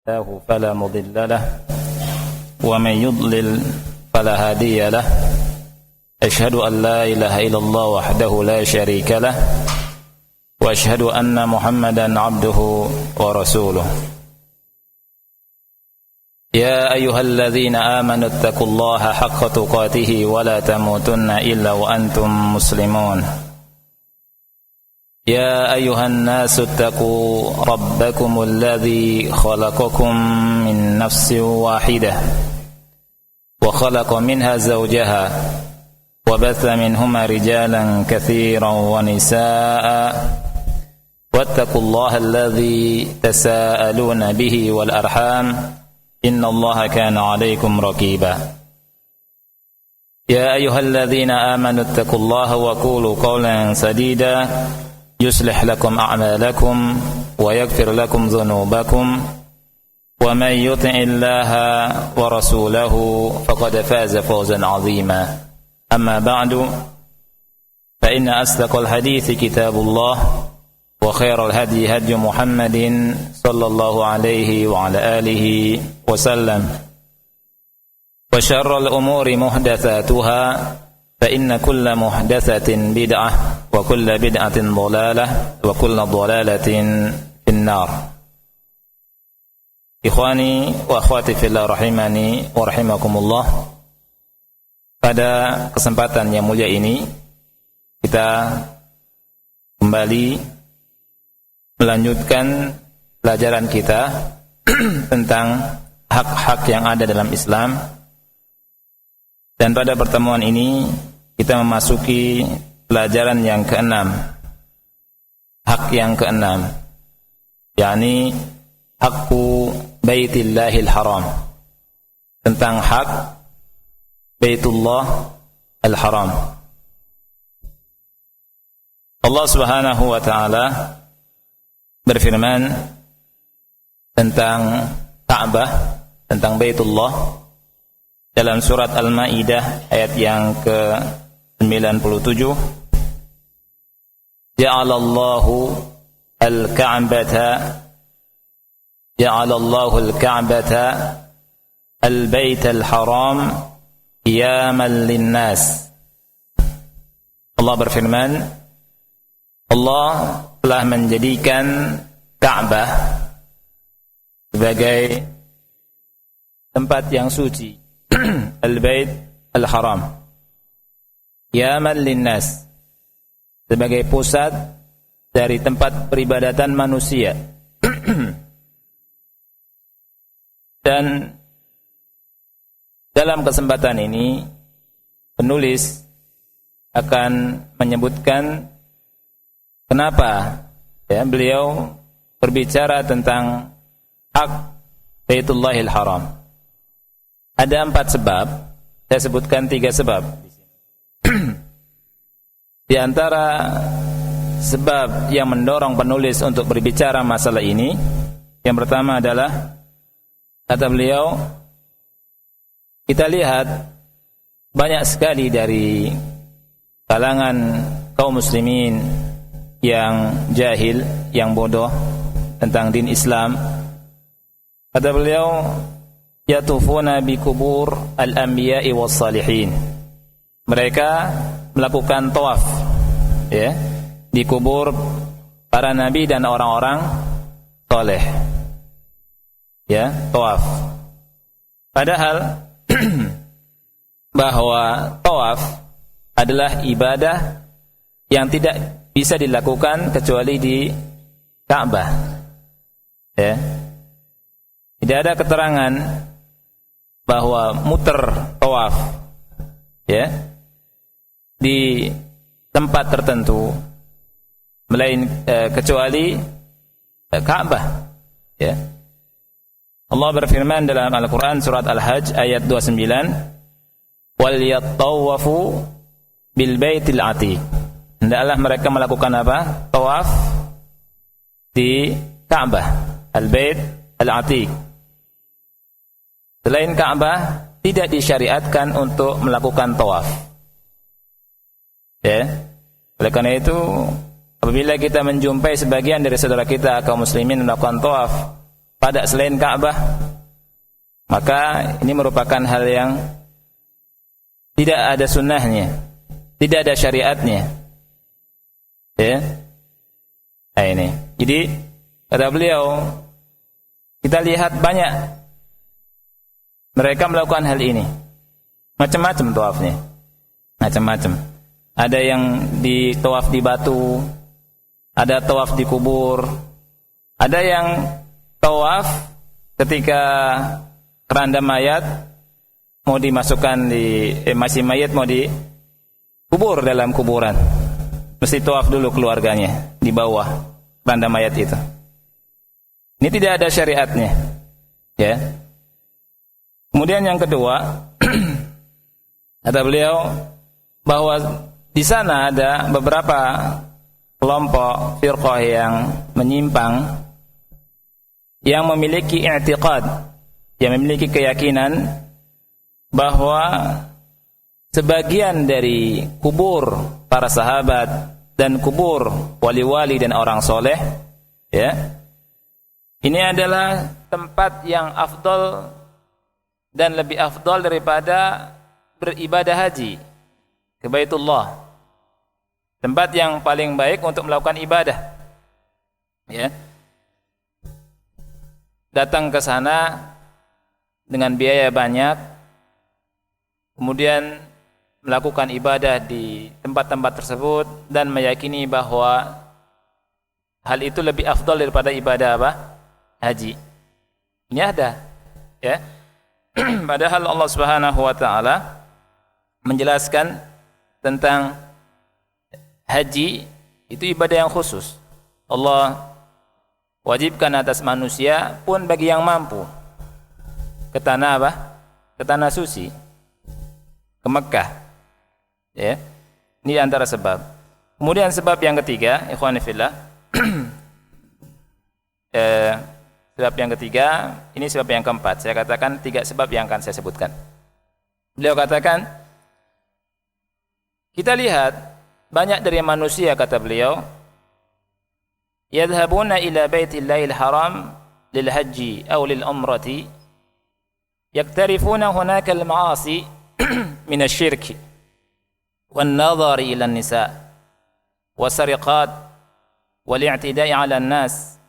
له فلا مضل له ومن يضلل فلا هادي له أشهد أن لا إله إلا الله وحده لا شريك له وأشهد أن محمدا عبده ورسوله يا أيها الذين آمنوا اتقوا الله حق تقاته ولا تموتن إلا وأنتم مسلمون يا أيها الناس اتقوا ربكم الذي خلقكم من نفس واحدة وخلق منها زوجها وبث منهما رجالا كثيرا ونساء واتقوا الله الذي تساءلون به والأرحام إن الله كان عليكم رقيبا يا أيها الذين آمنوا اتقوا الله وقولوا قولا سديدا يصلح لكم أعمالكم ويغفر لكم ذنوبكم ومن يطع الله ورسوله فقد فاز فوزا عظيما أما بعد فإن أصدق الحديث كتاب الله وخير الهدي هدي محمد صلى الله عليه وعلى آله وسلم وشر الأمور محدثاتها فإن كل محدثة بدعة وكل بدعة ضلالة وكل ضلالة في النار إخواني وأخواتي في الله rahimani wa rahimakumullah. Pada kesempatan yang mulia ini kita kembali melanjutkan pelajaran kita tentang hak-hak yang ada dalam Islam. Dan pada pertemuan ini kita memasuki pelajaran yang keenam, hak yang keenam, yakni hakku Baitillahil Haram, tentang hak Baitullah Al-Haram. Allah Subhanahu wa taala berfirman tentang Ka'bah, tentang Baitullah dalam surat Al-Maidah ayat yang ke-97. Ja'alallahu al-Ka'bata al-Baital Haram qiyaman lin-nas. Allah berfirman, Allah telah menjadikan Ka'bah sebagai tempat yang suci, Al-Bait Al-Haram, qiyaman lin-nas, sebagai pusat dari tempat peribadatan manusia. Dan dalam kesempatan ini penulis akan menyebutkan kenapa beliau berbicara tentang hak Baitullahil Haram. Ada 4 sebab, saya sebutkan 3 sebab. Di antara sebab yang mendorong penulis untuk berbicara masalah ini, yang pertama adalah, kata beliau, kita lihat banyak sekali dari kalangan kaum muslimin yang jahil, yang bodoh tentang din Islam. Kata beliau, yatufuna bi kubur al-anbiya'i was salihin. Mereka melakukan tawaf di kubur para nabi dan orang-orang soleh. Tawaf. Padahal bahwa tawaf adalah ibadah yang tidak bisa dilakukan kecuali di Ka'bah. Tidak ada keterangan bahwa muter tawaf di tempat tertentu kecuali Ka'bah. Allah berfirman dalam Al-Quran surat Al-Hajj ayat 29, wal yattawafu bil baitil atiq. Hendaklah mereka melakukan apa? Tawaf di Ka'bah, Al-Bait Al-Atiq. Selain Ka'bah tidak disyariatkan untuk melakukan tawaf. Oleh karena itu, apabila kita menjumpai sebagian dari saudara kita kaum muslimin melakukan tawaf pada selain Ka'bah, maka ini merupakan hal yang tidak ada sunnahnya, tidak ada syariatnya. Ya. Nah ini. Jadi kata beliau, kita lihat banyak mereka melakukan hal ini. Macam-macam tawafnya. Macam-macam. Ada yang di tawaf di batu, ada tawaf di kubur, ada yang tawaf ketika keranda mayat mau dimasukkan di masih mayat mau dikubur dalam kuburan. Mesti tawaf dulu keluarganya di bawah keranda mayat itu. Ini tidak ada syariatnya. Ya. Kemudian yang kedua, kata beliau bahwa di sana ada beberapa kelompok firqah yang menyimpang, yang memiliki i'tiqad, yang memiliki keyakinan bahwa sebagian dari kubur para sahabat dan kubur wali-wali dan orang soleh, ya, ini adalah tempat yang afdal dan lebih afdal daripada beribadah haji ke Baitullah. Tempat yang paling baik untuk melakukan ibadah. Ya. Datang ke sana dengan biaya banyak, kemudian melakukan ibadah di tempat-tempat tersebut dan meyakini bahwa hal itu lebih afdal daripada ibadah apa? Haji. Ini ada, ya. Padahal Allah Subhanahu wa taala menjelaskan tentang haji itu ibadah yang khusus. Allah wajibkan atas manusia pun bagi yang mampu ke tanah apa? Ke tanah suci, ke Mekah. Ya. Ini antara sebab. Kemudian sebab yang ketiga, ikhwan fillah. Sebab yang ketiga, ini sebab yang keempat. Saya katakan 3 sebab yang akan saya sebutkan. Beliau katakan, kita lihat banyak dari manusia, kata beliau, yadhhabuna ila baitillahil haram lil haji aw lil umrati yaktarifuna hunaka al ma'asi min asy-syirk wan nadhari ila an-nisa wasariqat wal i'tida'i 'ala an-nas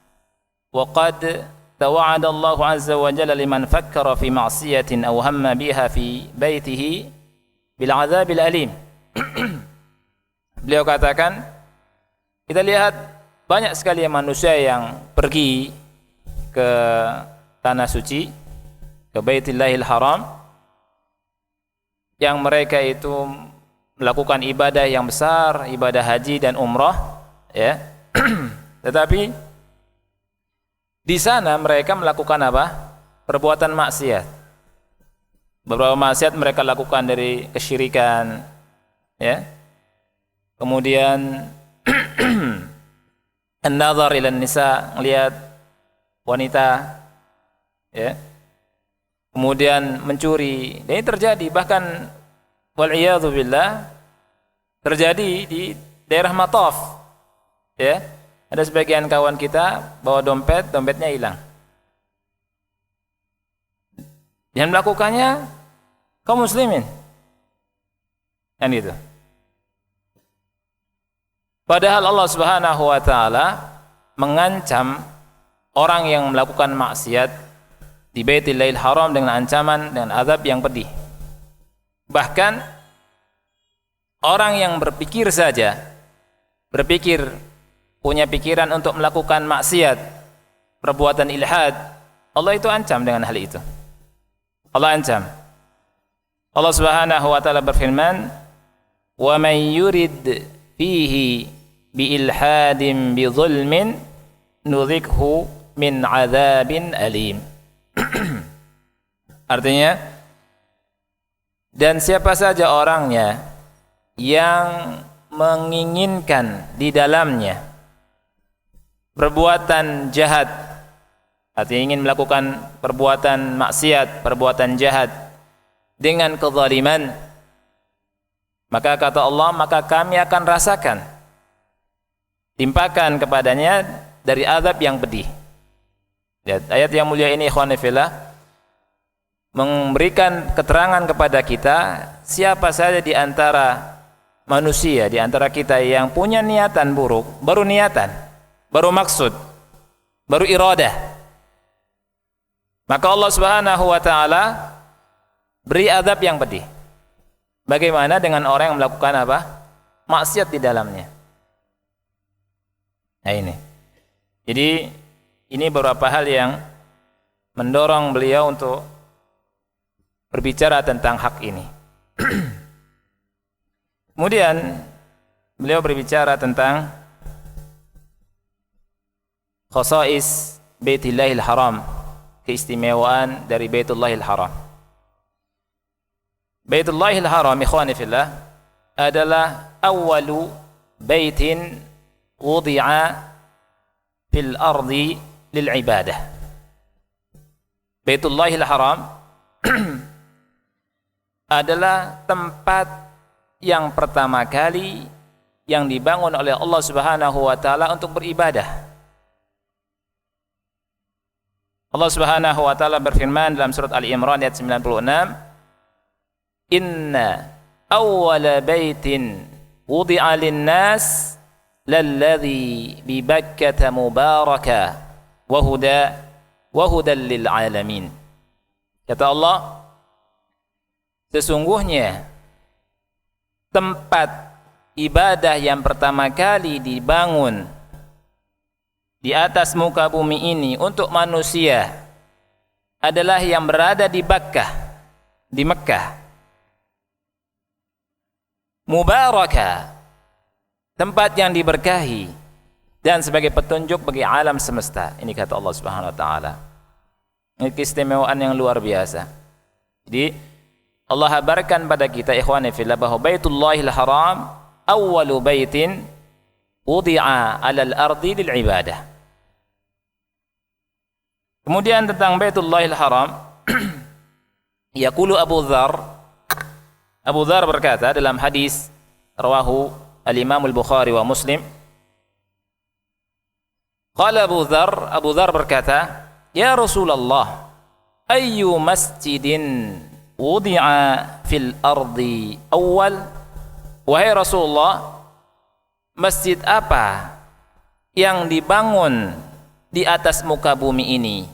wa qad tawa'ada Allah 'azza wa jalla liman fakkara fi ma'siyatin aw hamma biha fi baitihi bil 'adzabil alim. Beliau katakan, kita lihat banyak sekali manusia yang pergi ke tanah suci, ke Baitillahil Haram, yang mereka itu melakukan ibadah yang besar, ibadah haji dan umrah, ya. Tetapi di sana mereka melakukan apa? Perbuatan maksiat. Beberapa maksiat mereka lakukan dari kesyirikan, ya. Kemudian an-nazar ila nisa, melihat wanita, ya. Kemudian mencuri. Dan ini terjadi, bahkan wal'iyadzu billah terjadi di daerah Mataf, ya. Ada sebagian kawan kita bawa dompetnya hilang. Yang melakukannya kaum muslimin. Kan itu. Padahal Allah Subhanahu wa taala mengancam orang yang melakukan maksiat di Baitillahil Haram dengan ancaman dengan azab yang pedih. Bahkan orang yang berpikir saja, punya pikiran untuk melakukan maksiat, perbuatan ilhad, Allah itu ancam dengan hal itu. Allah ancam. Allah Subhanahu wa taala berfirman, "Wa man yurid fihi bi ilhadin bi zulmin nudhikhu min 'adzabin alim." Artinya, dan siapa saja orangnya yang menginginkan di dalamnya perbuatan jahat, artinya ingin melakukan perbuatan maksiat, perbuatan jahat dengan kezaliman, maka kata Allah, maka kami akan rasakan, timpakan kepadanya dari azab yang pedih. Lihat, ayat yang mulia ini ikhwan fillah memberikan keterangan kepada kita siapa saja di antara manusia, di antara kita yang punya niatan buruk, baru niatan, baru maksud, baru iradah, maka Allah Subhanahu wa taala beri azab yang pedih. Bagaimana dengan orang yang melakukan apa? Maksiat di dalamnya. Nah ini. Jadi ini beberapa hal yang mendorong beliau untuk berbicara tentang hak ini. Kemudian beliau berbicara tentang khasais Baitullahil Haram, keistimewaan dari Baitullahil Haram. Baitullahil Haram ikhwani fillah adalah awwalu baitin wudi'a fil ardi lil ibadah. Baitullahil Haram adalah tempat yang pertama kali yang dibangun oleh Allah Subhanahu wa taala untuk beribadah. Allah Subhanahu wa taala berfirman dalam surat Ali Imran ayat 96, Inna awwala baitin wudi'a lin-nas lalladzi bi Bakkah mubaraka wa hudan lil alamin. Kata Allah, sesungguhnya tempat ibadah yang pertama kali dibangun di atas muka bumi ini untuk manusia adalah yang berada di Bakkah, di Mekah. Mubarakah, tempat yang diberkahi dan sebagai petunjuk bagi alam semesta. Ini kata Allah Subhanahu wa taala. Ini keistimewaan yang luar biasa. Jadi Allah habarkan pada kita ikhwani fillah bahwa Baitullahil Haram awwalu baitin wudi'a 'alal ardi lil ibadah. Kemudian tentang Baitullahil Haram yaqulu Abu Dzar berkata dalam hadis rawahu al-Imam al-Bukhari wa Muslim, qala Abu Dzar berkata, ya Rasulullah, ayyu masjidin wudi'a fil ardi awal? Wahai Rasulullah, masjid apa yang dibangun di atas muka bumi ini?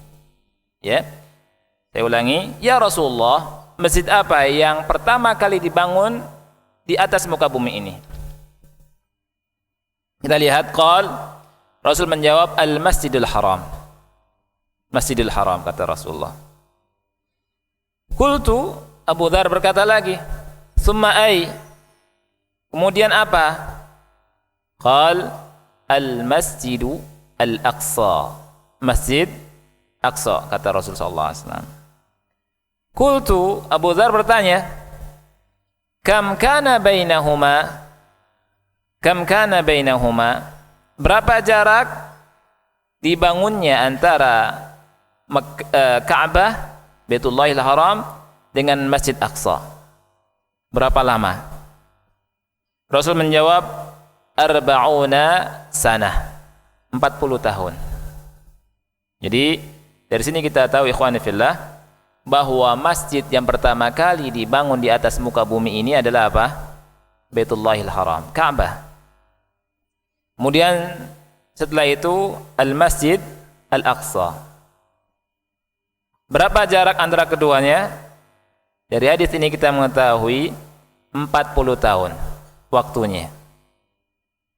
Ya, saya ulangi, ya Rasulullah, masjid apa yang pertama kali dibangun di atas muka bumi ini? Kita lihat, Rasul menjawab, Al-Masjidul Haram. Masjidul Haram, kata Rasulullah. Qultu, Abu Dzar berkata lagi, summa ay, kemudian apa? Qal, Al-Masjidu Al-Aqsa. Masjid Aqsa, kata Rasul sallallahu alaihi wasallam. Qultu, Abu Dzar bertanya, Kam kana bainahuma? Berapa jarak dibangunnya antara Ka'bah, Baitullahil Haram dengan Masjid Aqsa? Berapa lama? Rasul menjawab, arba'una sanah, 40 tahun. Jadi dari sini kita tahu ikhwani fillah bahwa masjid yang pertama kali dibangun di atas muka bumi ini adalah apa? Baitullahil Haram, Ka'bah. Kemudian setelah itu Al-Masjid Al-Aqsa. Berapa jarak antara keduanya? Dari hadis ini kita mengetahui 40 tahun waktunya.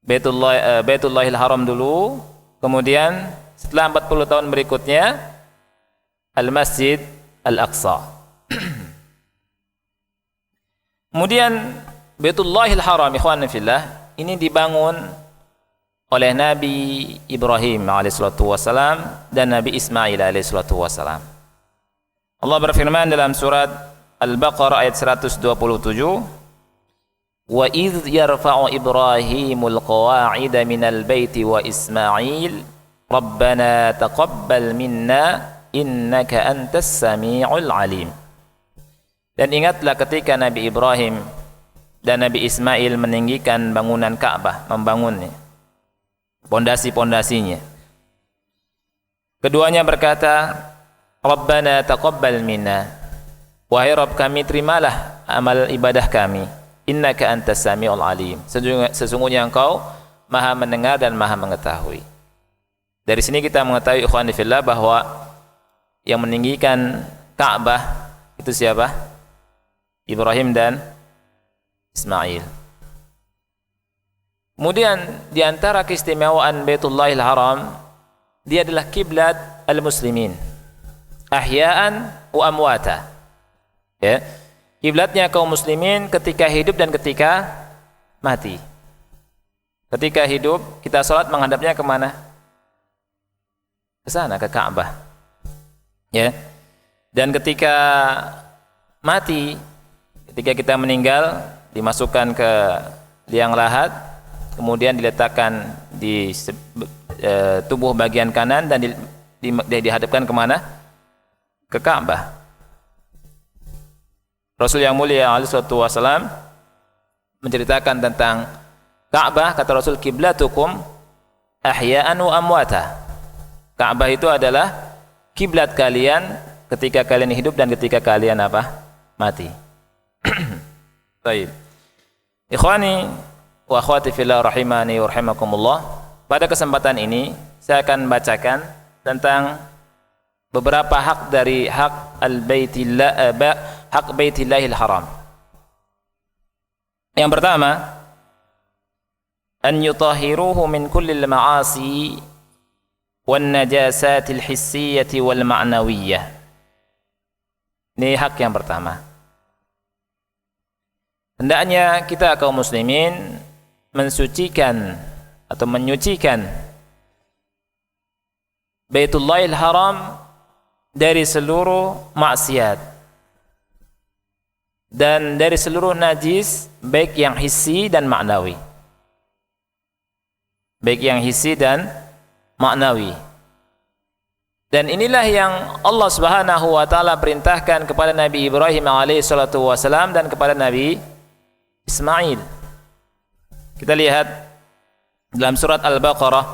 Baitullahil Haram dulu, kemudian setelah 40 tahun berikutnya Al-Masjid Al-Aqsa. Kemudian Baitullahil Haram ikhwan fillah ini dibangun oleh Nabi Ibrahim alaihissalatu wassalam dan Nabi Ismail alaihissalatu wassalam. Allah berfirman dalam surat Al-Baqarah ayat 127, wa idh yarfa'u Ibrahimul qawa'ida minal baiti wa Ismail Rabbana taqabbal minna innaka antas sami'ul alim. Dan ingatlah ketika Nabi Ibrahim dan Nabi Ismail meninggikan bangunan Ka'bah, membangunnya, pondasi-pondasinya. Keduanya berkata, Rabbana taqabbal minna, wahai Rabb kami, terimalah amal ibadah kami, innaka antas samiul alim, sesungguhnya engkau maha mendengar dan maha mengetahui. Dari sini kita mengetahui ikhwani fillah bahwa yang meninggikan Ka'bah itu siapa? Ibrahim dan Ismail. Kemudian di antara keistimewaan Baitullahil Haram, dia adalah kiblat al-muslimin, ahya'an wa amwata. Ya. Kiblatnya kaum muslimin ketika hidup dan ketika mati. Ketika hidup, kita sholat menghadapnya kemana? Ke sana, ke Ka'bah. Ya. Dan ketika mati, ketika kita meninggal, dimasukkan ke liang lahat, kemudian diletakkan di tubuh bagian kanan dan dihadapkan kemana? Ke Ka'bah. Rasul yang mulia alaihi wasallam menceritakan tentang Ka'bah, kata Rasul, kiblatukum ahya'an wa amwata. Ka'bah itu adalah kiblat kalian ketika kalian hidup dan ketika kalian apa? Mati. Baik. Ikhwani wa akhwati fillah rahimani wa rahimakumullah. Pada kesempatan ini saya akan bacakan tentang beberapa hak dari hak Baitillahil Haram. Yang pertama, an yutahhiruhu min kulli al-ma'asi wan najasatil hissiyyati wal ma'nawiyyah. Ini hak yang pertama. Hendaknya kita kaum muslimin mensucikan atau menyucikan Baitullahil Haram dari seluruh maksiat dan dari seluruh najis, baik yang hissi dan maknawi. Baik yang hissi dan maknawi. Dan inilah yang Allah Subhanahu wa taala perintahkan kepada Nabi Ibrahim alaihi salatu wasalam dan kepada Nabi Ismail. Kita lihat dalam surat Al-Baqarah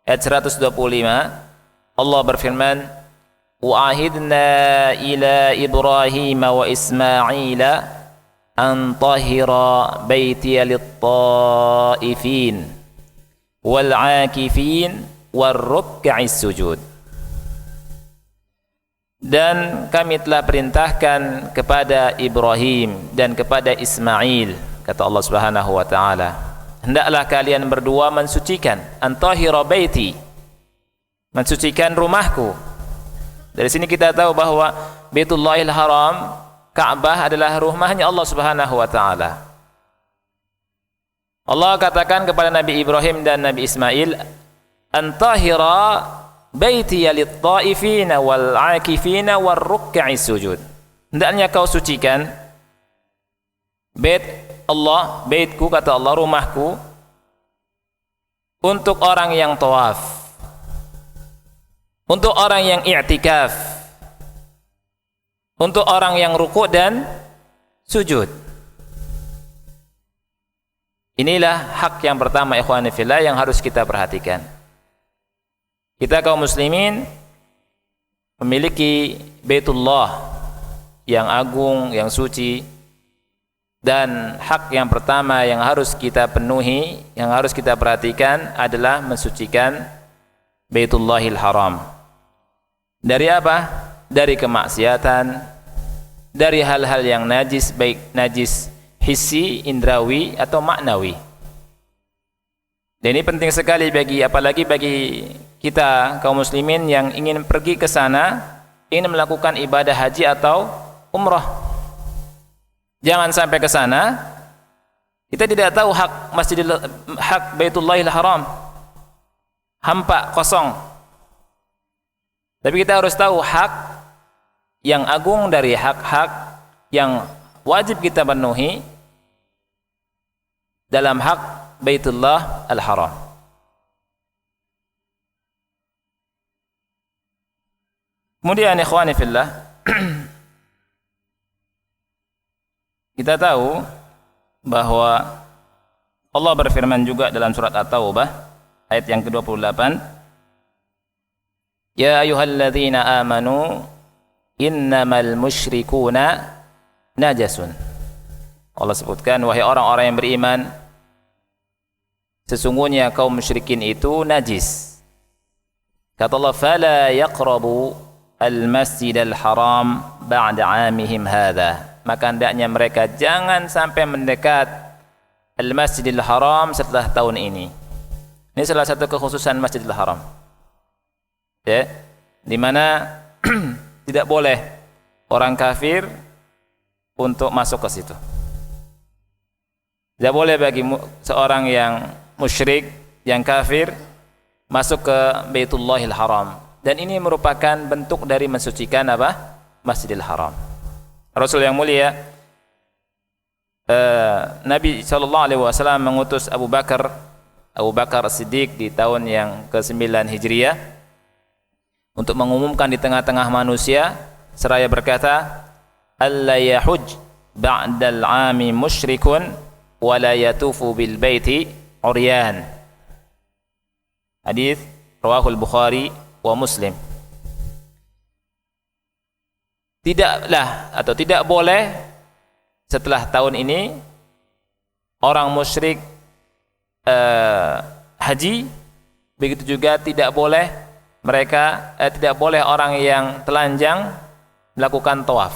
ayat 125, Allah berfirman, wa ahidna ila Ibrahim wa Ismail an tahira baitiya lit-taifin wal 'akifin war ruk'is sujud. Dan kami telah perintahkan kepada Ibrahim dan kepada Ismail, kata Allah Subhanahu wa taala, hendaklah kalian berdua mensucikan, antahira baiti, mensucikan rumahku. Dari sini kita tahu bahwa Baitullahil Haram, Ka'bah adalah rumahnya Allah Subhanahu wa taala. Allah katakan kepada Nabi Ibrahim dan Nabi Ismail, antahira baitiya lit-taifina wal 'akifina war ruk'is sujud. Hendaknya kau sucikan bait Allah, baitku, kata Allah, rumahku, untuk orang yang tawaf, untuk orang yang i'tikaf, untuk orang yang rukuk dan sujud. Inilah hak yang pertama ikhwani fillah yang harus kita perhatikan. Kita kaum muslimin memiliki Baitullah yang agung, yang suci, dan hak yang pertama yang harus kita penuhi, yang harus kita perhatikan adalah mensucikan Baitullahil Haram. Dari apa? Dari kemaksiatan, dari hal-hal yang najis, baik najis hissi, indrawi atau maknawi. Dan ini penting sekali apalagi bagi kita kaum muslimin yang ingin pergi ke sana, ingin melakukan ibadah haji atau umrah. Jangan sampai ke sana kita tidak tahu hak Baitullahil Haram, hampa, kosong. Tapi kita harus tahu hak yang agung dari hak-hak yang wajib kita penuhi dalam hak Baitullah Al-Haram. Kemudian ikhwani fillah, kita tahu bahwa Allah berfirman juga dalam surat At-Taubah ayat yang ke-28, Ya ayyuhalladzina amanu innamal musyrikuuna najasun. Allah sebutkan, wahai orang-orang yang beriman, sesungguhnya kaum musyrikin itu najis. Kata Allah, fala yaqrabu al-masjidal haram ba'da 'amihim hadha. Maka hendaknya mereka jangan sampai mendekat al-masjidil haram setelah tahun ini. Ini salah satu kekhususan Masjidil Haram. Ya, di mana tidak boleh orang kafir untuk masuk ke situ. Tidak boleh bagi seorang yang musyrik, yang kafir masuk ke Baitullahil Haram. Dan ini merupakan bentuk dari mensucikan apa? Masjidil Haram. Rasul yang mulia Nabi SAW mengutus Abu Bakar As-Siddiq di tahun yang ke-9 Hijriah untuk mengumumkan di tengah-tengah manusia seraya berkata, alla yahuj ba'dal 'ami musyrikun wa la yatufu bil baiti uryan. Hadis rawahul Bukhari wa Muslim. Tidaklah atau tidak boleh setelah tahun ini orang musyrik haji, begitu juga tidak boleh mereka tidak boleh orang yang telanjang melakukan tawaf.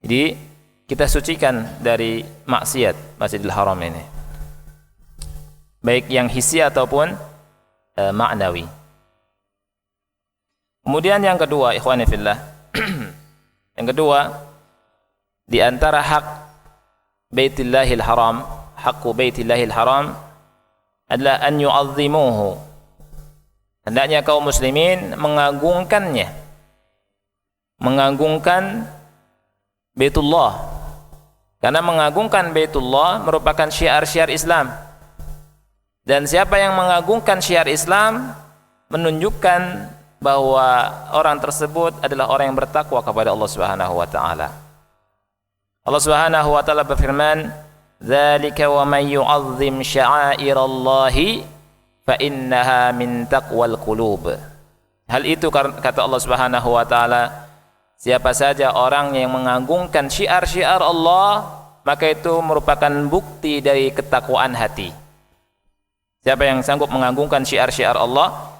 Jadi kita sucikan dari maksiat Masjidil Haram ini, baik yang hissi ataupun ma'nawi. Kemudian yang kedua, ikhwani fillah, yang kedua di antara hak Baitillahil Haram, haqqu Baitillahil Haram adalah an yu'azzimuhu. Hendaknya kaum muslimin mengagungkannya, mengagungkan Baitullah. Karena mengagungkan Baitullah merupakan syiar-syiar Islam. Dan siapa yang mengagungkan syiar Islam menunjukkan bahwa orang tersebut adalah orang yang bertakwa kepada Allah Subhanahu wa taala. Allah Subhanahu wa taala berfirman, "Dzalika wa may yu'azzim sya'airallahi fa innaha min taqwal qulub." Hal itu kata Allah Subhanahu wa taala, siapa saja orang yang mengagungkan syiar-syiar Allah, maka itu merupakan bukti dari ketakwaan hati. Siapa yang sanggup mengagungkan syiar-syiar Allah,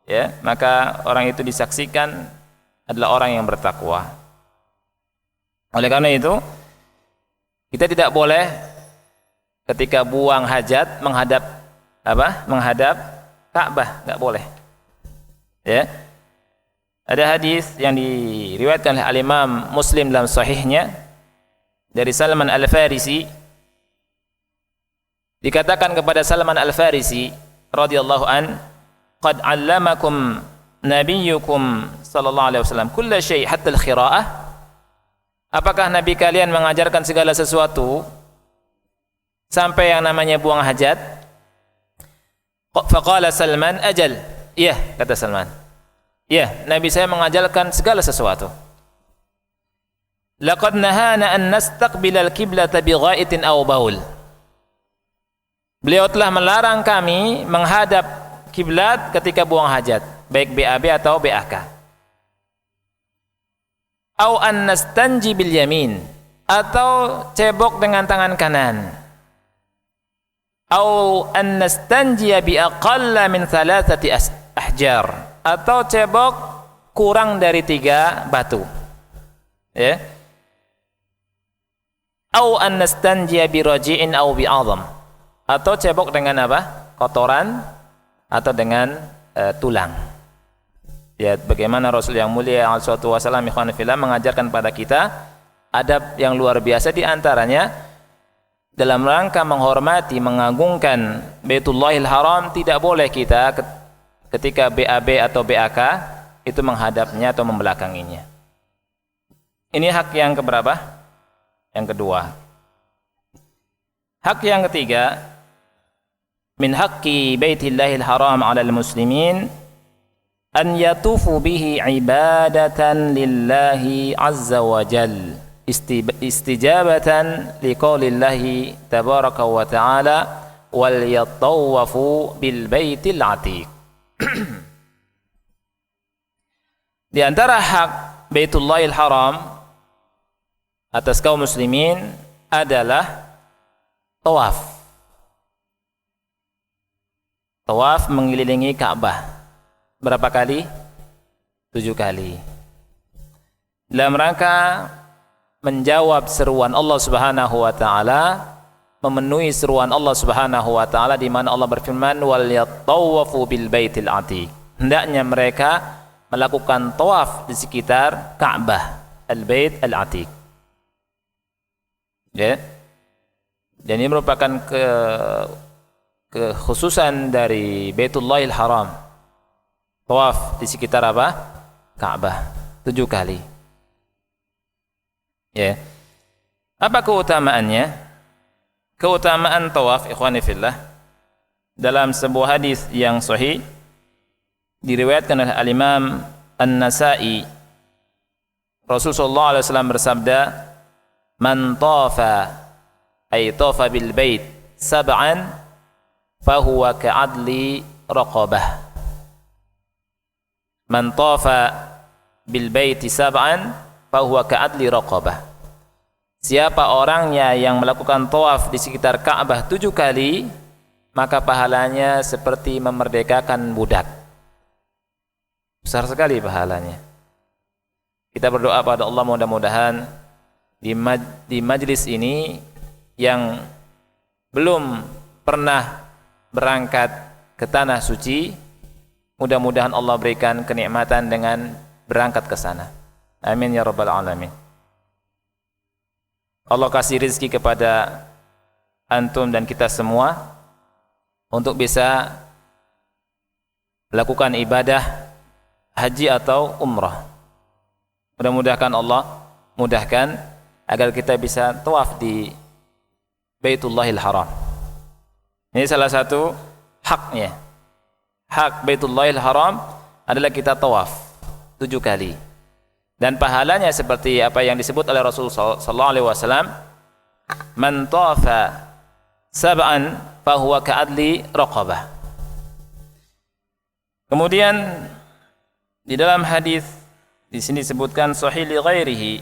ya, maka orang itu disaksikan adalah orang yang bertakwa. Oleh karena itu, kita tidak boleh ketika buang hajat menghadap menghadap Ka'bah, enggak boleh. Ya. Ada hadis yang diriwayatkan oleh Al-Imam Muslim dalam sahihnya dari Salman Al-Farisi. Dikatakan kepada Salman Al-Farisi radhiyallahu an, "Qad 'allamakum nabiyyukum sallallahu alaihi wasallam kulla syai' hatta al-khira'ah." Apakah Nabi kalian mengajarkan segala sesuatu sampai yang namanya buang hajat? Faqala Salman, "Ajal." Iya, kata Salman. Iya, Nabi saya mengajarkan segala sesuatu. Laqad nahana an nastaqbilal qiblata bighaitin aw baul. Beliau telah melarang kami menghadap kiblat ketika buang hajat, baik BAB atau BAK. Au an nastanji bil yamin, atau cebok dengan tangan kanan. Au an nastanjiya bi aqalla min thalathati ahjar, atau cebok kurang dari 3 batu. Ya. Au an nastanjiya bi raji'in au bi 'azam, atau cebok dengan apa? Kotoran atau dengan tulang. Ya, bagaimana Rasul yang mulia alaihi wasallam ikhwan fillah mengajarkan pada kita adab yang luar biasa, di antaranya dalam rangka menghormati, mengagungkan Baitullahil Haram, tidak boleh kita ketika BAB atau BAK itu menghadapnya atau membelakanginya. Ini hak yang keberapa? Yang kedua. Hak yang ketiga, min haqqi Baitillahil Haram 'alal muslimin an yatufu bihi ibadatan lillahi azza wa jal, istijabatan liqaulillahi tabaraka wa ta'ala, wal yatawafu bil baitil atiq. Di antara hak Baitullahil Haram atas kaum muslimin adalah tawaf. Tawaf mengelilingi Ka'bah. Berapa kali? 7 kali. Dalam rangka menjawab seruan Allah Subhanahu wa taala, memenuhi seruan Allah Subhanahu wa taala di mana Allah berfirman wal yatawafu bil baitil atiq. Hendaknya mereka melakukan tawaf di sekitar Ka'bah, al-Bait al-Atiq. Ya. Dan ini merupakan kekhususan dari Baitullahil Haram. Tawaf di sekitar apa? Ka'bah 7 kali. Ya. Apa keutamaannya? Keutamaan tawaf, ikhwani fillah, dalam sebuah hadis yang sahih diriwayatkan oleh al-Imam An-Nasa'i, Rasulullah sallallahu alaihi wasallam bersabda, "Man tafa ay tafa bil bait sab'an fahuwa ka'adli raqabah." Man tafa bil bait sab'an fahuwa ka'adli raqabah. Siapa orangnya yang melakukan tawaf di sekitar Ka'bah 7 kali, maka pahalanya seperti memerdekakan budak. Besar sekali pahalanya. Kita berdoa pada Allah mudah-mudahan di majlis ini yang belum pernah berangkat ke tanah suci, mudah-mudahan Allah berikan kenikmatan dengan berangkat ke sana. Amin ya rabbal alamin. Allah kasih rezeki kepada antum dan kita semua untuk bisa melakukan ibadah haji atau umrah. Mudah-mudahan Allah mudahkan agar kita bisa tawaf di Baitullahil Haram. Ini salah satu haknya. Hak Baitullahil Haram adalah kita tawaf 7 kali. Dan pahalanya seperti apa yang disebut oleh Rasul sallallahu alaihi wasallam, "Man tawafa sab'an fahuwa ka'adli raqabah." Kemudian di dalam hadis di sini disebutkan sahih li ghairihi,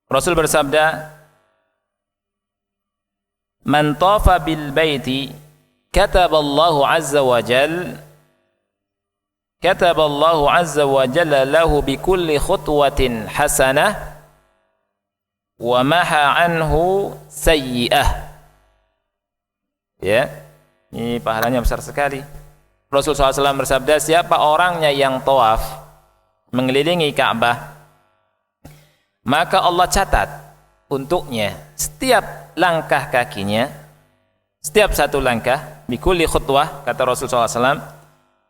Rasul bersabda, "Man tawafa bil baiti kataballahu azza wa jalla kataballahu azza wa jalla lahu bi kulli khutwatin hasanah wa maha anhu sayyi'ah." Ya, ini pahalanya besar sekali. Rasulullah SAW bersabda, siapa orangnya yang tawaf mengelilingi Ka'bah, maka Allah catat untuknya setiap langkah kakinya, setiap satu langkah, bi kulli khutwah, kata Rasulullah SAW,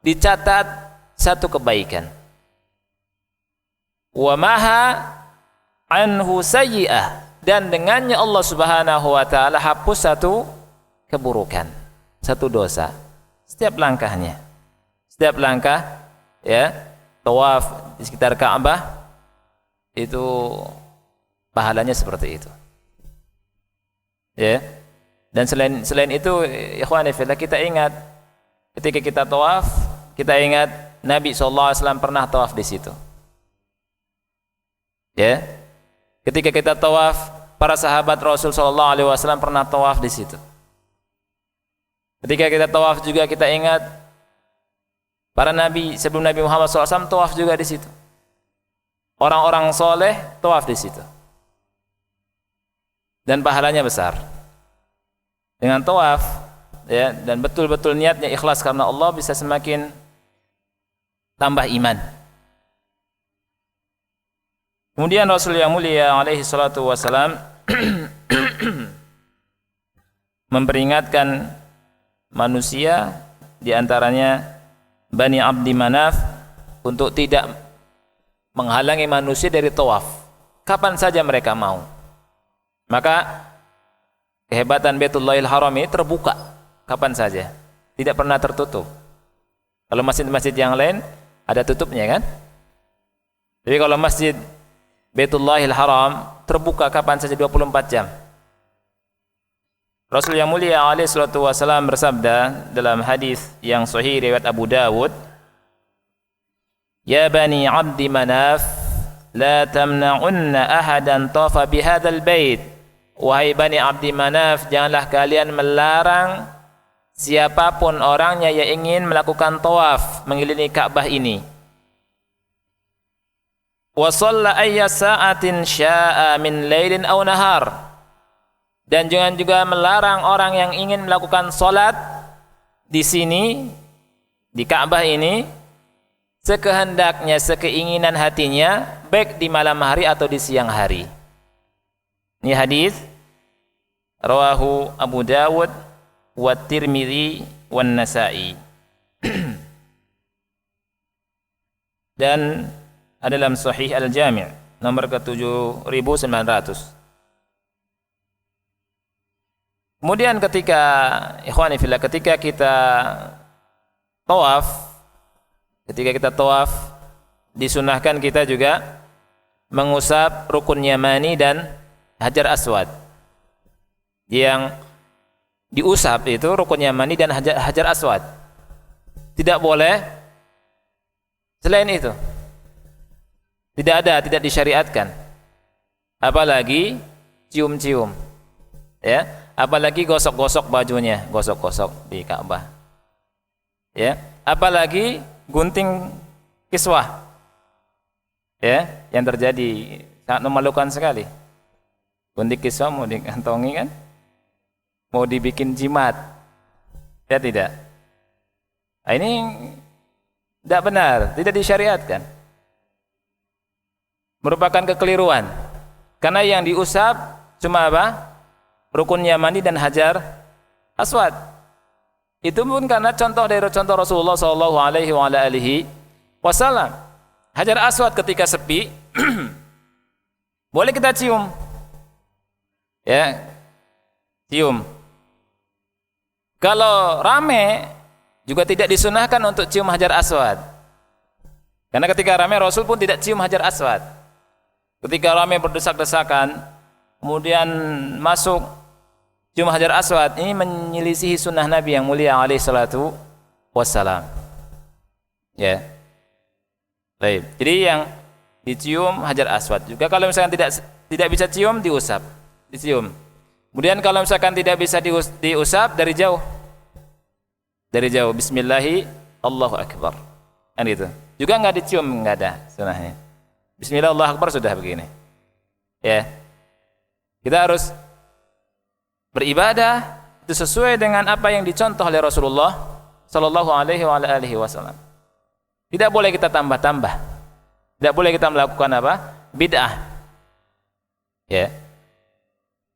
dicatat satu kebaikan. Wa maha anhu sayyi'ah, dan dengannya Allah Subhanahu wa taala hapus satu keburukan, satu dosa. Setiap langkahnya. Setiap langkah ya, tawaf di sekitar Ka'bah itu pahalanya seperti itu. Ya. Dan selain itu, ikhwani fillah, kita ingat ketika kita tawaf, kita ingat Nabi SAW pernah tawaf di situ. Ya, ketika kita tawaf, para sahabat Rasul SAW pernah tawaf di situ. Ketika kita tawaf juga kita ingat para nabi sebelum Nabi Muhammad SAW tawaf juga di situ. Orang-orang soleh tawaf di situ. Dan pahalanya besar. Dengan tawaf, ya, dan betul-betul niatnya ikhlas karena Allah, bisa semakin tambah iman. Kemudian Rasul yang mulia alaihi salatu wassalam memperingatkan manusia, diantaranya Bani Abdi Manaf, untuk tidak menghalangi manusia dari tawaf kapan saja mereka mau. Maka kehebatan Baitullahil Haram ini terbuka kapan saja, tidak pernah tertutup. Kalau masjid-masjid yang lain ada tutupnya kan? Jadi kalau masjid Baitullahil Haram terbuka kapan saja 24 jam. Rasul yang mulia alaihi salatu wasallam bersabda dalam hadis yang sahih riwayat Abu Dawud, "Ya bani Abdi Manaf, la tamna'unna ahadan tafa bihadzal bait." Wahai bani Abdi Manaf, janganlah kalian melarang siapapun orangnya yang ingin melakukan tawaf mengelilingi Ka'bah ini. Wa shalla ayya sa'atin sya'a min lailin aw nahar. Dan jangan juga melarang orang yang ingin melakukan salat di sini, di Ka'bah ini, sekehendaknya, sekeinginan hatinya, baik di malam hari atau di siang hari. Ini hadis rawahu Abu Dawud wa Tirmidzi wan Nasa'i. Dan ada dalam Sahih Al-Jami' nomor ke-7900. Kemudian ketika ikhwani fillah, ketika kita tawaf, disunahkan kita juga mengusap rukun yamani dan hajar aswad. Yang diusap itu rukun yamani dan hajar aswad. Tidak boleh selain itu. Tidak disyariatkan. Apalagi cium-cium. Ya. Apalagi gosok-gosok bajunya, gosok-gosok di Ka'bah. Ya, apalagi gunting kiswah. Ya, yang terjadi sangat memalukan sekali. Gunting kiswah mau dikantongi kan? Mau dibikin jimat. Ya tidak. Nah, ini tidak benar, tidak disyariatkan. Merupakan kekeliruan. Karena yang diusap cuma apa? Rukun yamani dan hajar aswad. Itu pun karena contoh Rasulullah sallallahu alaihi wasallam. Hajar aswad ketika sepi boleh kita cium. Ya. Cium. Kalau rame juga tidak disunahkan untuk cium hajar aswad. Karena ketika rame Rasul pun tidak cium hajar aswad. Ketika rame berdesak-desakan, kemudian masuk cium hajar aswad, ini menyelisihi sunnah Nabi yang mulia alaihi salatu wassalam. Ya. Baik. Jadi yang dicium hajar aswad. Juga kalau misalkan tidak bisa cium, diusap, dicium. Kemudian kalau misalkan tidak bisa diusap, dari jauh. Dari jauh, bismillahi Allahu akbar. Kan itu. Juga enggak dicium, enggak ada sunnahnya. Bismillah Allahu akbar sudah begini. Ya. Kita harus beribadah itu sesuai dengan apa yang dicontoh oleh Rasulullah sallallahu alaihi wasallam. Tidak boleh kita tambah-tambah. Tidak boleh kita melakukan apa? Bid'ah. Ya.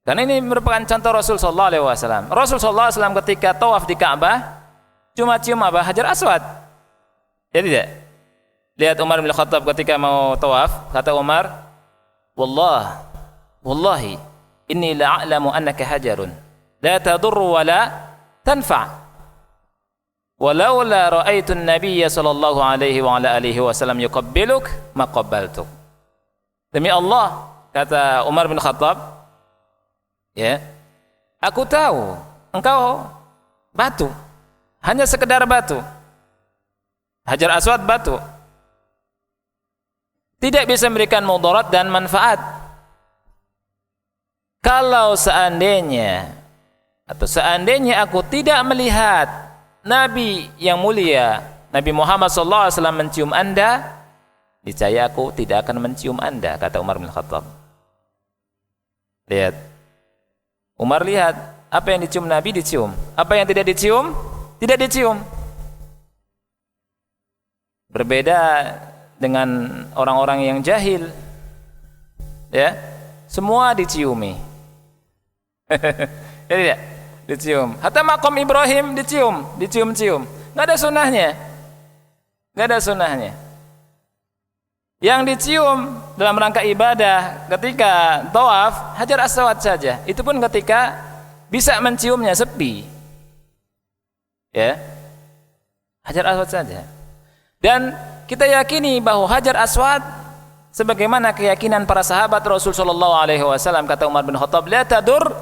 Karena ini merupakan contoh Rasul sallallahu alaihi wasallam. Rasul sallallahu alaihi wasallam ketika tawaf di Ka'bah cuma cium apa? Hajar aswad. Ya tidak? Lihat Umar bin Khattab ketika mau tawaf, kata Umar, "Wallahi inni la'alamu annaka hajarun la tadurru wa la tanfa' walaula ra'aitu an-nabiyya sallallahu alaihi wa ala alihi wasallam yuqabbiluk ma qabbaltuk." Demi Allah, kata Umar bin Khattab, ya, aku tahu engkau batu, hanya sekedar batu, hajar aswad batu, tidak bisa memberikan mudarat dan manfaat. Kalau seandainya aku tidak melihat Nabi yang mulia, Nabi Muhammad SAW mencium Anda, niscaya aku tidak akan mencium Anda, kata Umar bin Khattab. Lihat. Umar lihat, apa yang dicium Nabi dicium, apa yang tidak dicium, tidak dicium. Berbeda dengan orang-orang yang jahil. Ya, semua diciumi. Ya tidak? Dicium. Hatta maqam Ibrahim dicium-cium. Enggak ada sunnahnya. Enggak ada sunnahnya. Yang dicium dalam rangka ibadah ketika tawaf hajar aswad saja. Itu pun ketika bisa menciumnya sepi. Ya. Hajar aswad saja. Dan kita yakini bahwa hajar aswad sebagaimana keyakinan para sahabat Rasul sallallahu alaihi wasallam, kata Umar bin Khattab, la tadur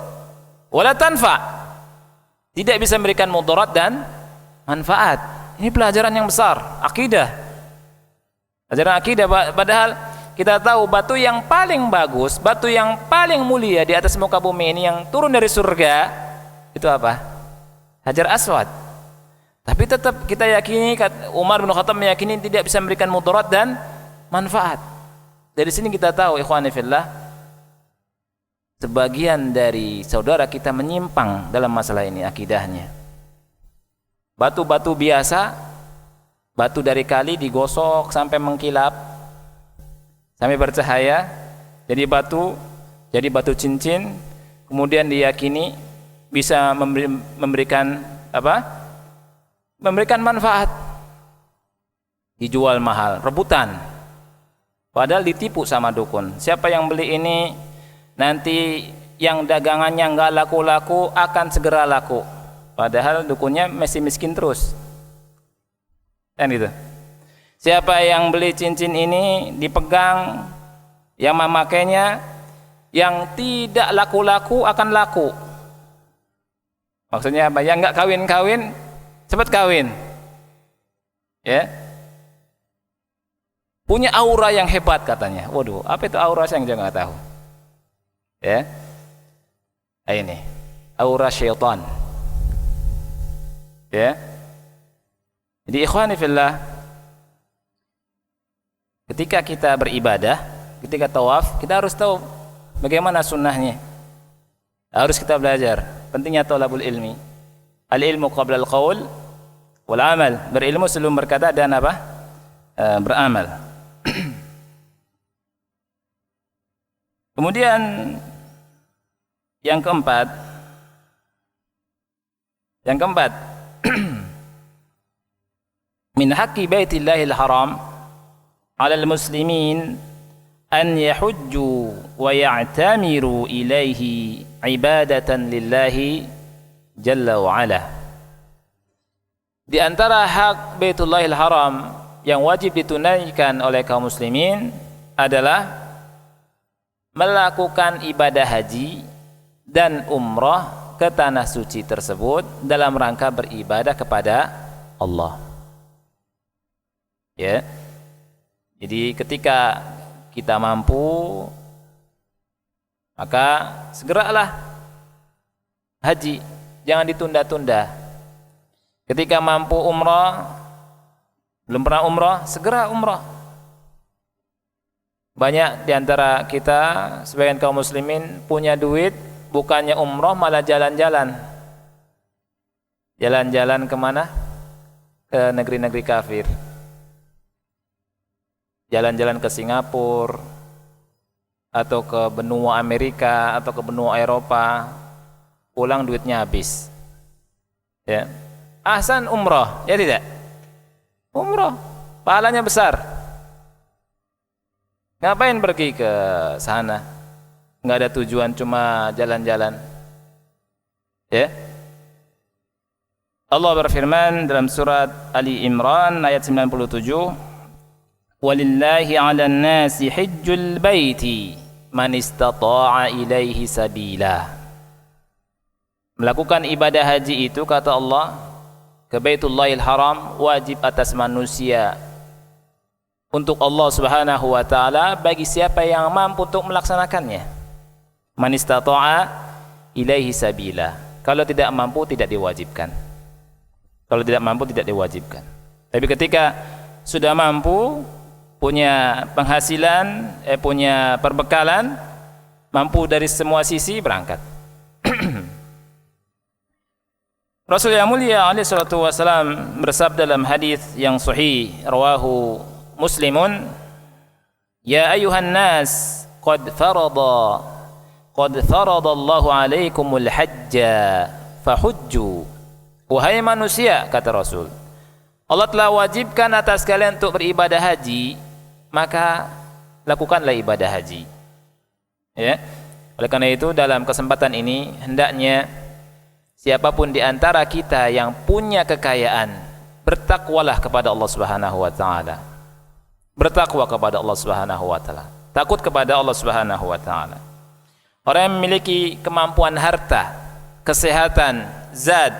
wala tanfa. Tidak bisa memberikan mudarat dan manfaat. Ini pelajaran yang besar, akidah. Pelajaran akidah, padahal kita tahu batu yang paling bagus, batu yang paling mulia di atas muka bumi ini yang turun dari surga itu apa? Hajar Aswad. Tapi tetap kita yakini, Umar bin Khattab meyakini tidak bisa memberikan mudarat dan manfaat. Dari sini kita tahu, ikhwani fillah, sebagian dari saudara kita menyimpang dalam masalah ini akidahnya. Batu-batu biasa, batu dari kali digosok sampai mengkilap, sampai bercahaya, jadi batu cincin, kemudian diyakini bisa memberikan apa? Memberikan manfaat. Dijual mahal, rebutan. Padahal ditipu sama dukun. Siapa yang beli ini nanti yang dagangannya enggak laku-laku akan segera laku. Padahal dukunnya masih miskin terus. Kan gitu. Siapa yang beli cincin ini dipegang, yang memakainya, yang tidak laku-laku akan laku. Maksudnya apa? Yang enggak kawin-kawin cepat kawin. Ya. Punya aura yang hebat katanya. Waduh, apa itu aura saya juga enggak tahu. Ya. Ini aura syaitan. Ya. Jadi ikhwani fillah, ketika kita beribadah, ketika tawaf, kita harus tahu bagaimana sunnahnya. Harus kita belajar. Pentingnya thalabul ilmi. Al-ilmu qabla al-qaul wal amal. Berilmu sebelum berkata dan apa? Beramal. Kemudian yang keempat, min haqqi baitillahil haram 'alal muslimin an yahujju wa ya'tamiru ilaihi ibadatan lillahi jalla wa ala. Di antara hak Baitullahil Haram yang wajib ditunaikan oleh kaum muslimin adalah melakukan ibadah haji dan umrah ke tanah suci tersebut dalam rangka beribadah kepada Allah. Ya. Jadi ketika kita mampu, maka segeralah haji, jangan ditunda-tunda. Ketika mampu umrah, belum pernah umrah, segera umrah. Banyak diantara kita, sebagian kaum muslimin punya duit, bukannya umrah malah jalan-jalan. Jalan-jalan kemana? Ke negeri-negeri kafir. Jalan-jalan ke Singapura, atau ke benua Amerika, atau ke benua Eropa, pulang duitnya habis. Ya. Ahsan umrah, ya tidak? Umrah, pahalanya besar. Ngapain pergi ke sana? Nggak ada tujuan, cuma jalan-jalan. Ya. Allah berfirman dalam surat Ali Imran ayat 97, "Walillahi 'alan nasi hajjul baiti man istata'a ilaihi sabila." Melakukan ibadah haji itu, kata Allah, ke Baitullahil Haram wajib atas manusia untuk Allah Subhanahu wa taala bagi siapa yang mampu untuk melaksanakannya. Man istata'a ilaihi sabila. Kalau tidak mampu tidak diwajibkan. Kalau tidak mampu tidak diwajibkan. Tapi ketika sudah mampu, punya penghasilan, punya perbekalan, mampu dari semua sisi, berangkat. Rasul yang mulia alaihi salatu wasalam bersabda dalam hadis yang sahih rawahu Muslimun, "Ya ayuhan nas, qad faradallahu alaikumul hajja fahujju." Wahai manusia, kata Rasul, Allah telah wajibkan atas kalian untuk beribadah haji, maka lakukanlah ibadah haji. Ya. Oleh karena itu dalam kesempatan ini hendaknya siapapun di antara kita yang punya kekayaan, bertakwalah kepada Allah Subhanahu wa taala. Bertakwa kepada Allah Subhanahu wa taala. Takut kepada Allah Subhanahu wa taala. Orang yang memiliki kemampuan harta, kesehatan, zad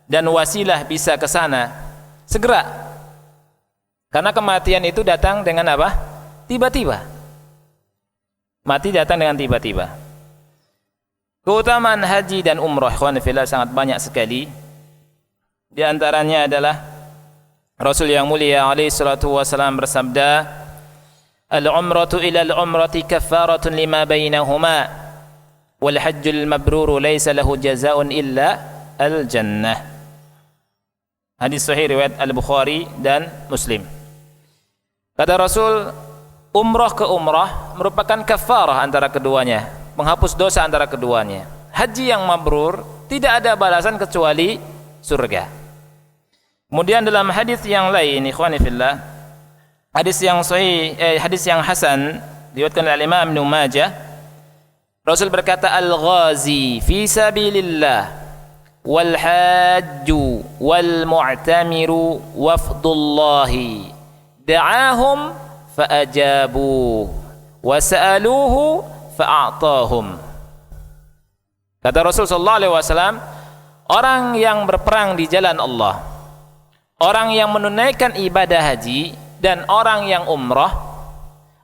dan wasilah bisa ke sana, segera. Karena kematian itu datang dengan apa? Tiba-tiba. Mati datang dengan tiba-tiba. Keutamaan haji dan umrah ikhwan fillah sangat banyak sekali. Di antaranya adalah Rasul yang mulia alaihi salatu wasallam bersabda, "Al-umratu ila al-umrati kaffaratun lima bainahuma, wal hajjul mabruru laysa lahu jazaa'un illa al-jannah." Hadis sahih riwayat Al-Bukhari dan Muslim. Kata Rasul, umrah ke umrah merupakan kafarah antara keduanya, menghapus dosa antara keduanya. Haji yang mabrur tidak ada balasan kecuali surga. Kemudian dalam hadis yang lain, ikhwani fillah, hadis yang sahih, hadis yang hasan diriwayatkan oleh Imam Ibnu Majah, Rasul berkata, "Al-ghazi fi sabilillah wal hajju wal mu'tamiru wafdullahi da'ahum fa'ajabu wa sa'aluhu fa'a'tahum." Kata Rasul sallallahu alaihi wasallam, orang yang berperang di jalan Allah, orang yang menunaikan ibadah haji dan orang yang umrah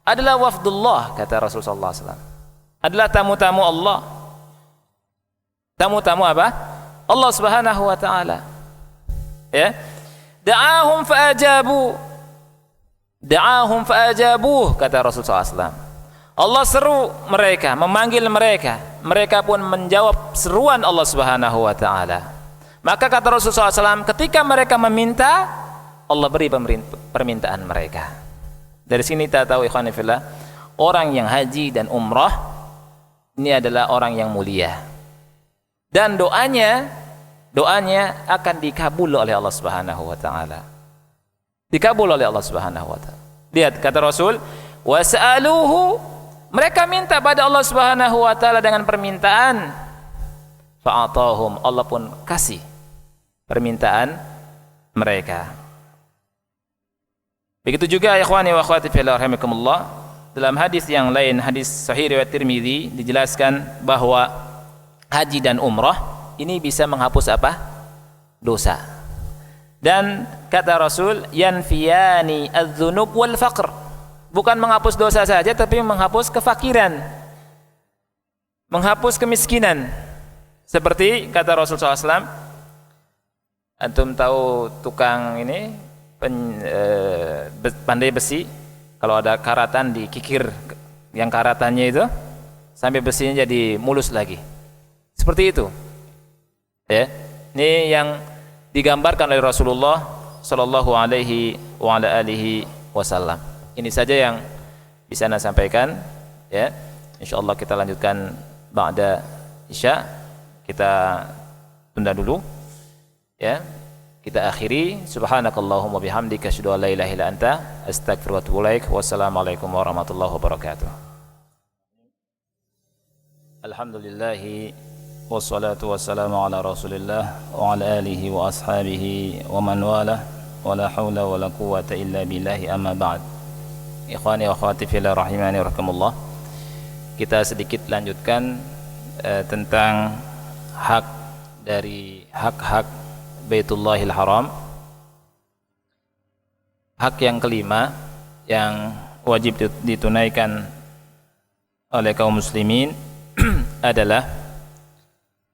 adalah wafdullah, kata Rasul sallallahu alaihi wasallam, adalah tamu-tamu Allah. Tamu-tamu apa? Allah Subhanahu wa taala. Ya. Da'ahum fa'ajabu. Da'ahum fa'ajabuh, kata Rasulullah SAW. Allah seru mereka, memanggil mereka, mereka pun menjawab seruan Allah Subhanahu wa taala. Maka kata Rasulullah SAW, ketika mereka meminta, Allah beri permintaan mereka. Dari sini kita tahu ikhwan fillah, orang yang haji dan umrah ini adalah orang yang mulia, dan doanya akan dikabul oleh Allah Subhanahu wa taala. Dikabul oleh Allah Subhanahu wa taala. Lihat kata Rasul, was'aluhu, mereka minta pada Allah Subhanahu wa taala dengan permintaan, fa'atahum, Allah pun kasih permintaan mereka. Begitu juga ikhwani wa akhwati fillah rahimakumullah, dalam hadis yang lain, hadis sahih riwayat Tirmizi, dijelaskan bahwa haji dan umrah ini bisa menghapus apa? Dosa. Dan kata Rasul, yanfiyani adz-dzunub wal faqr, bukan menghapus dosa saja tapi menghapus kefakiran, menghapus kemiskinan. Seperti kata Rasul SAW, antum tahu tukang ini pandai besi, kalau ada karatan dikikir yang karatannya itu sampai besinya jadi mulus lagi, seperti itu ya. Ini yang digambarkan oleh Rasulullah sallallahu alaihi wa ala alihi wasallam. Ini saja yang bisa saya sampaikan ya. Insyaallah kita lanjutkan ba'da Isya. Kita tunda dulu ya. Kita akhiri, subhanakallahumma bihamdika asyhadu an la ilaha illa anta astaghfiruka wa atubu ilaik. Wassalamualaikum warahmatullahi wabarakatuh. Alhamdulillah wassalatu wassalamu ala rasulillah wa ala alihi wa ashabihi wa man wala wa la hawla wa la quwwata illa billahi, amma ba'd. Ikhwani wa akhwati fillah rahimani rahimakumullah. Kita sedikit lanjutkan tentang hak dari hak-hak Baitullahil Haram. Hak yang kelima yang wajib ditunaikan oleh kaum muslimin adalah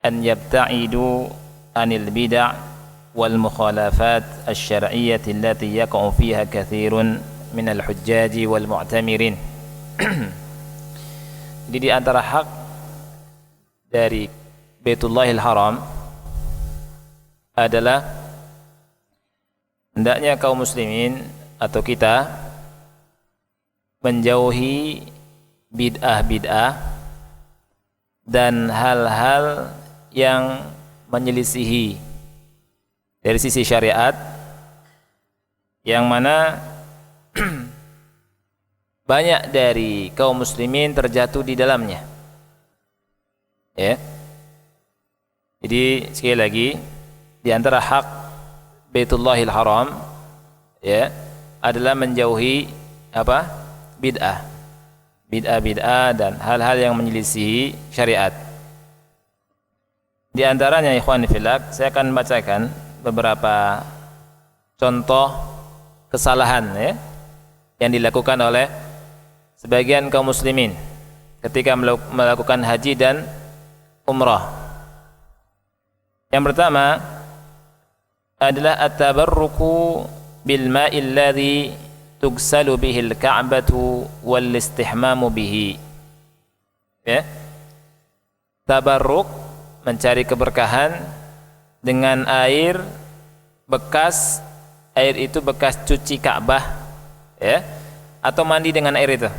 an yabta'idu anil bid'ah wal mukhalafat asy-syar'iyyah allati yaqa'u fiha katsirun minal hujjaji wal mu'tamirin. Jadi di antara hak dari Baitullahil Haram adalah hendaknya kaum muslimin atau kita menjauhi bid'ah-bid'ah dan hal-hal yang menyelisihi dari sisi syariat, yang mana banyak dari kaum muslimin terjatuh di dalamnya ya. Jadi sekali lagi, di antara hak Baitullahil Haram ya adalah menjauhi apa? Bid'ah dan hal-hal yang menyelisihi syariat. Di antaranya ikhwan fillah, saya akan bacakan beberapa contoh kesalahan ya, yang dilakukan oleh sebagian kaum muslimin ketika melakukan haji dan umrah. Yang pertama adalah at-tabarruku bil ma'il ladzi tugsalu bihi al-ka'batu wal istihmamu bihi. Ya. Tabarruk, mencari keberkahan dengan air bekas, air itu bekas cuci Ka'bah ya, atau mandi dengan air itu.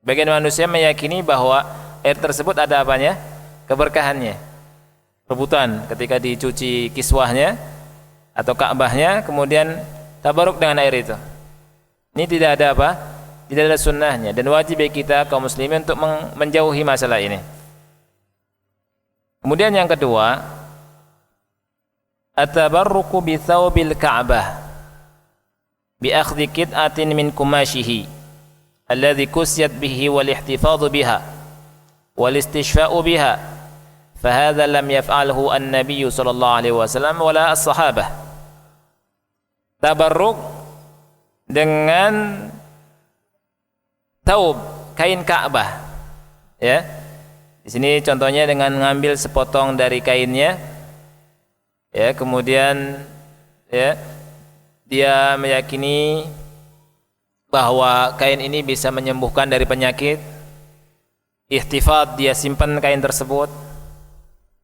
Bagian manusia meyakini bahwa air tersebut ada apanya? Keberkahannya. Rebutan ketika dicuci kiswahnya atau Ka'bahnya, kemudian tabaruk dengan air itu. Ini tidak ada apa? Tidak ada sunnahnya, dan wajib bagi kita kaum muslimin untuk menjauhi masalah ini. Kemudian yang kedua, at-tabarruku bi thawbil Ka'bah bi akhdhi qit'atin min kumashihi alladhi kusiyat bihi wal ihtifadhu biha wal istishfa'u biha, fahadha lam yaf'alhu an-nabiy sallallahu alaihi wasallam wala as-sahabah. Tabarruk dengan taub, kain Ka'bah ya. Di sini contohnya dengan mengambil sepotong dari kainnya ya, kemudian ya dia meyakini bahwa kain ini bisa menyembuhkan dari penyakit. Ihtifadz, dia simpan kain tersebut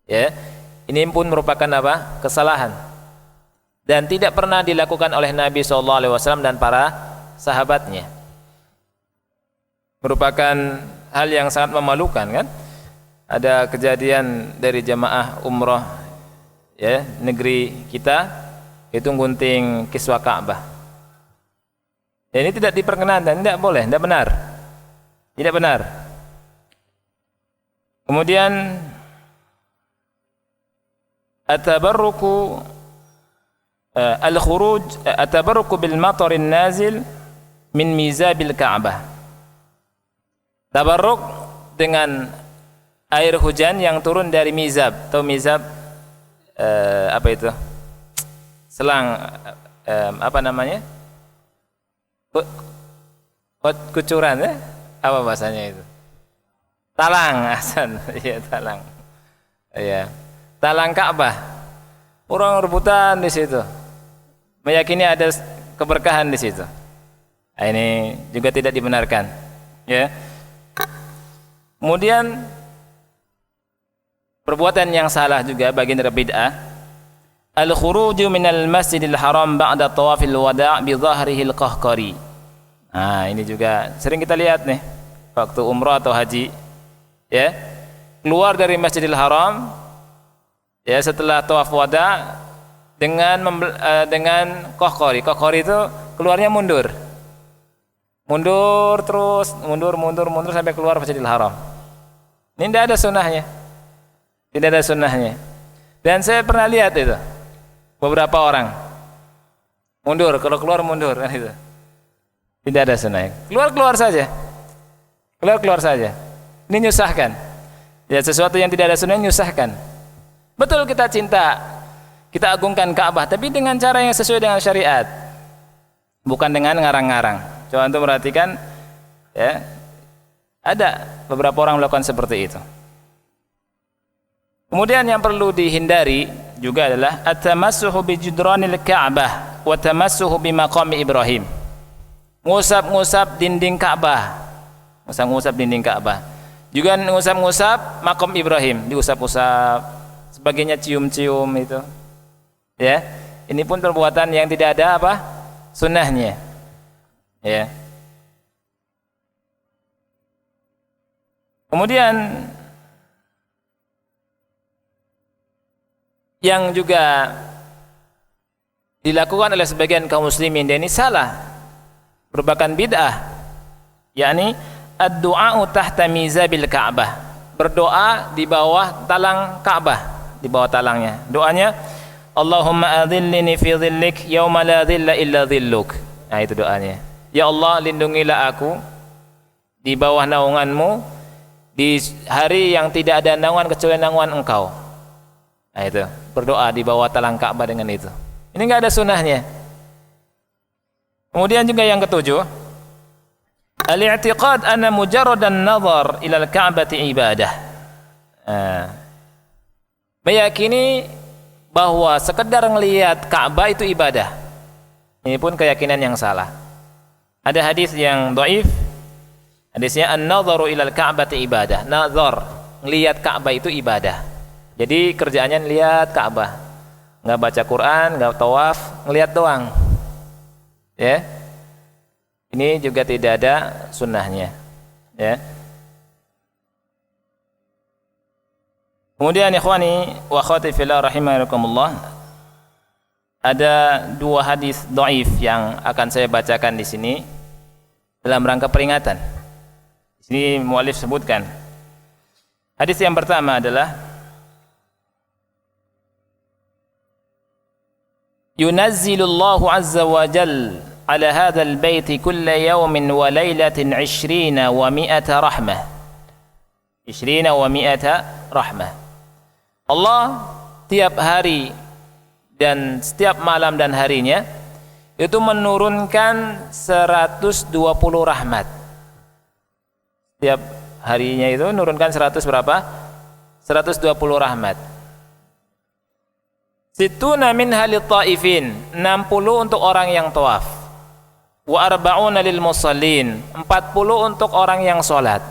ya. Ini pun merupakan apa? Kesalahan, dan tidak pernah dilakukan oleh Nabi SAW dan para sahabatnya. Merupakan hal yang sangat memalukan kan. Ada kejadian dari jamaah umrah ya, negeri kita, itu gunting kiswah Ka'bah. Ya, ini tidak diperkenankan, tidak boleh, tidak benar. Tidak benar. Kemudian at-tabarruku al-khuruj, at-tabarruku bil matar an-nazil min mizabil Ka'bah. Tabarruk dengan air hujan yang turun dari mizab. Atau mizab apa itu? Selang apa namanya? Kucuran ya? Apa bahasanya itu? Talang, Hasan. Iya, talang. Iya. Talang Ka'bah. Orang rebutan di situ. Meyakini ada keberkahan di situ. Nah, ini juga tidak dibenarkan. Ya. Kemudian perbuatan yang salah juga bagian dari bid'ah, al-khuruju minal masjidil haram ba'da tawafil wada' bi dhahrihil qahqari. Nah, ini juga sering kita lihat nih waktu umrah atau haji ya, keluar dari Masjidil Haram ya setelah tawaf wada' dengan qahqari. Qahqari itu keluarnya mundur terus, mundur sampai keluar Masjidil Haram. Ini tidak ada sunnahnya. Tidak ada sunnahnya. Dan saya pernah lihat itu beberapa orang mundur, kalau keluar mundur kan itu. Tidak ada sunnahnya. Keluar saja. Keluar saja. Ini nyusahkan. Ya, sesuatu yang tidak ada sunnahnya nyusahkan. Betul kita cinta, kita agungkan Ka'bah, tapi dengan cara yang sesuai dengan syariat. Bukan dengan ngarang-ngarang. Coba antum perhatikan ya. Ada beberapa orang melakukan seperti itu. Kemudian yang perlu dihindari juga adalah at-tamassuhu bi judranil Ka'bah wa tamassuhu bi maqami Ibrahim. Ngusap-ngusap dinding Ka'bah. Ngusap-ngusap dinding Ka'bah. Juga ngusap-ngusap makam Ibrahim, diusap-usap, sebagainya cium-cium itu. Ya. Ini pun perbuatan yang tidak ada apa? Sunnahnya. Ya. Kemudian yang juga dilakukan oleh sebagian kaum muslimin, dan ini salah, merupakan bid'ah, yakni ad-du'a'u tahta mizabil Ka'bah, berdoa di bawah talang Ka'bah, di bawah talangnya. Doanya Allahumma adhillini fi dhillik yauma la dhilla illa dhilluk. Nah, itu doanya. Ya Allah, lindungilah aku di bawah naunganmu di hari yang tidak ada naungan kecuali naungan Engkau. Nah itu, berdoa di bawah talang Ka'bah dengan itu. Ini enggak ada sunnahnya. Kemudian juga yang ketujuh, al-i'tiqad anna mujarradan nazar ila al-Ka'bati ibadah. Meyakini bahwa sekedar ngelihat Ka'bah itu ibadah. Ini pun keyakinan yang salah. Ada hadis yang dhaif. Hadisnya an-nazaru ila al-Ka'bati ibadah. Nazar, ngelihat Ka'bah itu ibadah. Jadi kerjaannya ngelihat Ka'bah. Enggak baca Quran, enggak tawaf, ngelihat doang. Ya. Ini juga tidak ada sunnahnya. Ya. Kemudian ikhwani wa akhwati fillah rahimakumullah, ada dua hadis dhaif yang akan saya bacakan di sini dalam rangka peringatan. Di sini muallif sebutkan. Hadis yang pertama adalah yunazzilullahu azza wa jalla ala hadzal baiti kulla yawmin wa lailatin 20 wa 100 rahmah. 20 wa 100 rahmah. Allah tiap hari dan setiap malam dan harinya itu menurunkan 120 rahmat. Setiap harinya itu menurunkan 100 berapa? 120 rahmat. Situna minha lit taifin, 60 untuk orang yang tawaf. Wa arba'una lil musallin, 40 untuk orang yang salat.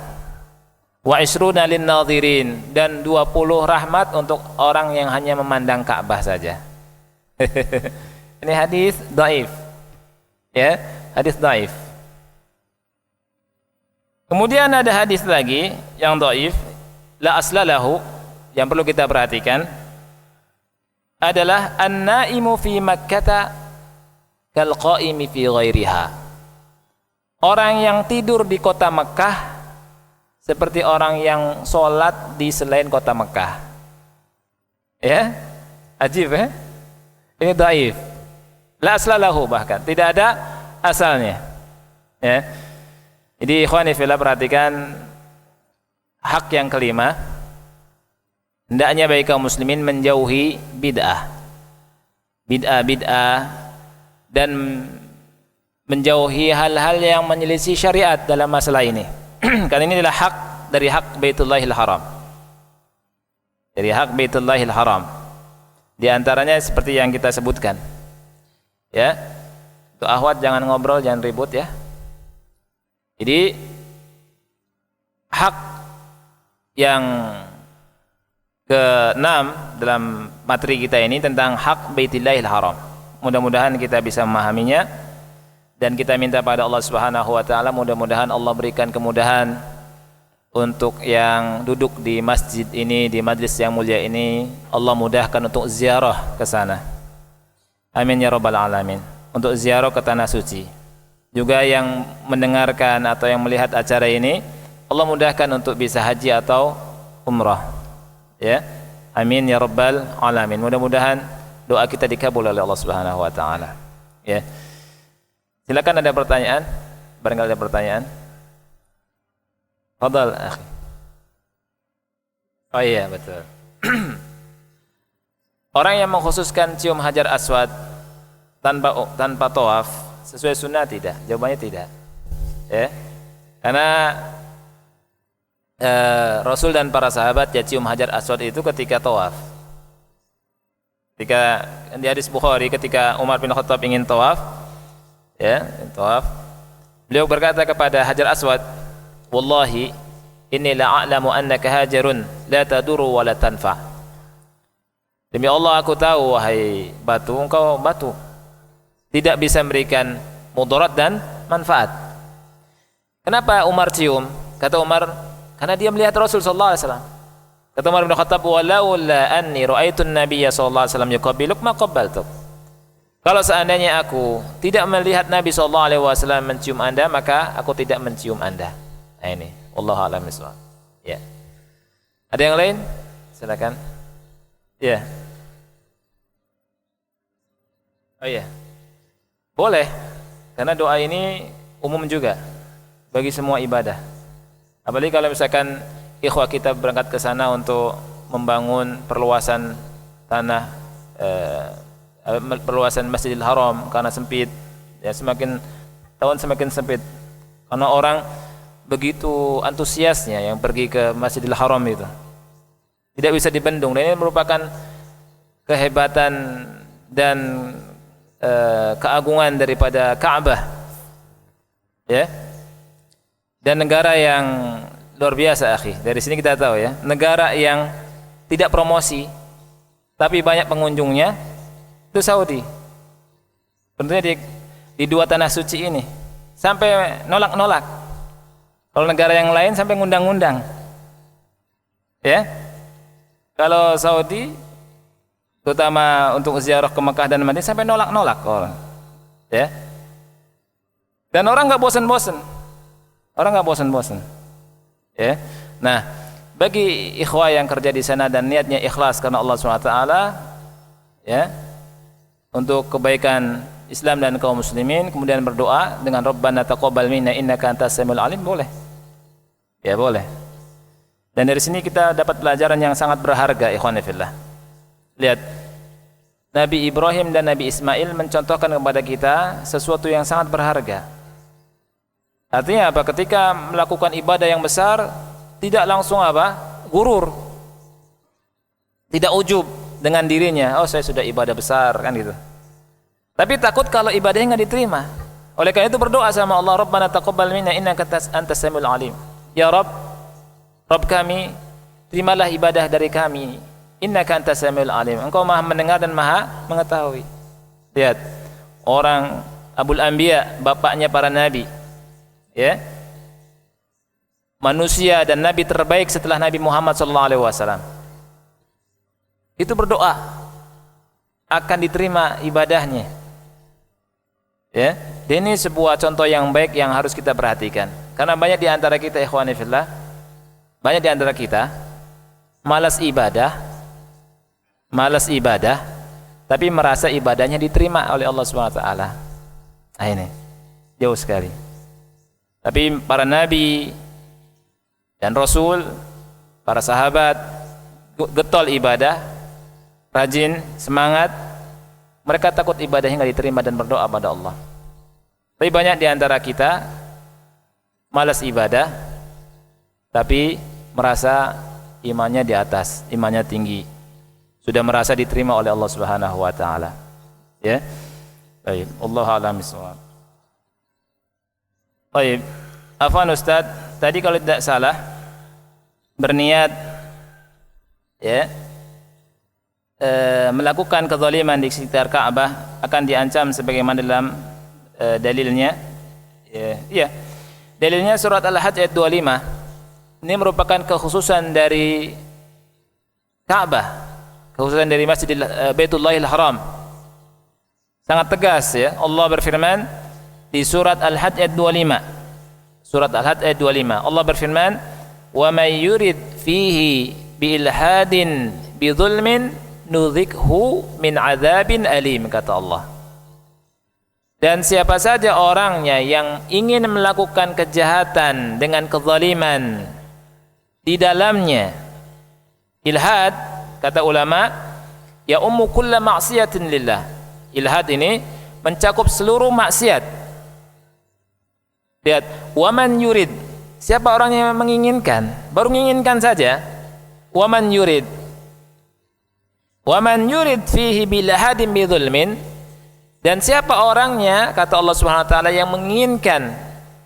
Wa isruna lin nadhirin, dan 20 rahmat untuk orang yang hanya memandang Ka'bah saja. Ini hadis dhaif. Ya, hadis dhaif. Kemudian ada hadis lagi yang dhaif, la aslalahu, yang perlu kita perhatikan adalah an-naimu fi Makkah kal qaimi fi ghairiha. Orang yang tidur di kota Mekah seperti orang yang sholat di selain kota Mekah. Ya, ajib ya. Ini dhaif. La aslalahu, bahkan tidak ada asalnya. Ya. Jadi ikhwani fillah, perhatikan hak yang kelima. Hendaknya bagi kaum muslimin menjauhi bid'ah. Bid'ah dan menjauhi hal-hal yang menyelisih syariat dalam masalah ini. Karena ini adalah hak dari hak Baitullahil Haram. Dari hak Baitullahil Haram. Di antaranya seperti yang kita sebutkan. Ya. Untuk akhwat jangan ngobrol, jangan ribut ya. Jadi hak yang ke-6 dalam materi kita ini tentang hak Baitullahil Haram. Mudah-mudahan kita bisa memahaminya, dan kita minta pada Allah Subhanahu wa taala mudah-mudahan Allah berikan kemudahan untuk yang duduk di masjid ini, di majlis yang mulia ini, Allah mudahkan untuk ziarah ke sana. Amin ya rabbal alamin. Untuk ziarah ke tanah suci. Juga yang mendengarkan atau yang melihat acara ini, Allah mudahkan untuk bisa haji atau umrah. Ya. Amin ya rabbal alamin. Mudah-mudahan doa kita dikabul oleh Allah Subhanahu wa taala. Ya. Silakan, ada pertanyaan? Barangkali ada pertanyaan. Fadhal akhi. Oh iya, betul. Orang yang mengkhususkan cium Hajar Aswad tanpa tawaf sesuai sunnah tidak? Jawabannya tidak. Ya. Karena Rasul dan para sahabat ya cium Hajar Aswad itu ketika tawaf. Ketika di hadis Bukhari, ketika Umar bin Khattab ingin tawaf, ya, tawaf, beliau berkata kepada Hajar Aswad, wallahi inni la'alamu annaka hajarun la taduru wa la tanfa. Demi Allah aku tahu wahai batu, engkau batu, tidak bisa memberikan mudarat dan manfaat. Kenapa Umar cium? Kata Umar, karena dia melihat Rasul sallallahu alaihi wasallam. Kata Umar bin Khattab, walaula anni ra'aitu an-nabiyya sallallahu alaihi wasallam yuqabbiluk ma qabbaltuk. Kalau seandainya aku tidak melihat Nabi SAW mencium anda, maka aku tidak mencium anda. Nah ini, wallahu a'lam bishawab. Ya. Ada yang lain? Silakan. Ya. Oh iya. Boleh. Karena doa ini umum juga bagi semua ibadah. Apalagi kalau misalkan ikhwah kita berangkat ke sana untuk membangun perluasan tanah, perluasan Masjidil Haram karena sempit, ya semakin tahun semakin sempit karena orang begitu antusiasnya yang pergi ke Masjidil Haram itu tidak bisa dibendung, dan ini merupakan kehebatan dan keagungan daripada Ka'bah, ya. Dan negara yang luar biasa, akhi. Dari sini kita tahu, ya, negara yang tidak promosi tapi banyak pengunjungnya itu Saudi. Tentunya di dua tanah suci ini sampai nolak-nolak. Kalau negara yang lain sampai ngundang-ngundang, ya. Kalau Saudi terutama untuk ziarah ke Mekah dan Madinah sampai nolak-nolak orang, ya. Dan orang nggak bosan-bosan, ya. Nah, bagi ikhwah yang kerja di sana dan niatnya ikhlas karena Allah SWT, ya, untuk kebaikan Islam dan kaum muslimin, kemudian berdoa dengan Rabbana taqabbal minna innaka antas samiul alim, boleh, ya, boleh. Dan dari sini kita dapat pelajaran yang sangat berharga, ikhwan fillah. Lihat, Nabi Ibrahim dan Nabi Ismail mencontohkan kepada kita sesuatu yang sangat berharga. Artinya apa? Ketika melakukan ibadah yang besar, tidak langsung apa? Gurur, tidak ujub dengan dirinya, oh saya sudah ibadah besar, kan gitu. Tapi takut kalau ibadahnya nggak diterima. Oleh karena itu berdoa sama Allah, Rabbana taqabbal minna innaka antas samiul alim. Ya Rabb kami, terimalah ibadah dari kami. Innaka antas samiul alim. Engkau Maha mendengar dan Maha mengetahui. Lihat, orang Abul Anbiya, bapaknya para nabi, ya, manusia dan nabi terbaik setelah Nabi Muhammad SAW, itu berdoa akan diterima ibadahnya, ya. Dan ini sebuah contoh yang baik yang harus kita perhatikan, karena banyak di antara kita, ikhwani fillah, banyak di antara kita malas ibadah tapi merasa ibadahnya diterima oleh Allah SWT. Nah, ini jauh sekali. Tapi para nabi dan rasul, para sahabat getol ibadah, rajin, semangat. Mereka takut ibadahnya nggak diterima dan berdoa pada Allah. Tapi banyak di antara kita malas ibadah tapi merasa imannya di atas, imannya tinggi, sudah merasa diterima oleh Allah Subhanahu wa taala, ya. Baik, Allahu a'lam bishawab. Baik, afwan Ustaz, tadi kalau tidak salah berniat, ya, melakukan kezaliman di sekitar Ka'bah akan diancam sebagaimana dalam dalilnya, ya. Dalilnya surat Al-Hajj ayat 25. Ini merupakan kekhususan dari Ka'bah, kekhususan dari Masjid Baitullahil Haram. Sangat tegas, ya. Allah berfirman di surat Al-Hajj ayat 25. Surat Al-Hajj ayat 25. Allah berfirman, "Wa may yurid fihi bi ilhadin bi dzulmin nudzikhu min adzabin alim," kata Allah. Dan siapa saja orangnya yang ingin melakukan kejahatan dengan kezaliman di dalamnya, ilhad, kata ulama, ya ummu kulla ma'siyatin lillah. Ilhad ini mencakup seluruh maksiat. Lihat, waman yurid, siapa orang yang menginginkan, baru menginginkan saja, waman yurid fihi bilhadin bidzulmin, dan siapa orangnya, kata Allah Subhanahu wa taala, yang menginginkan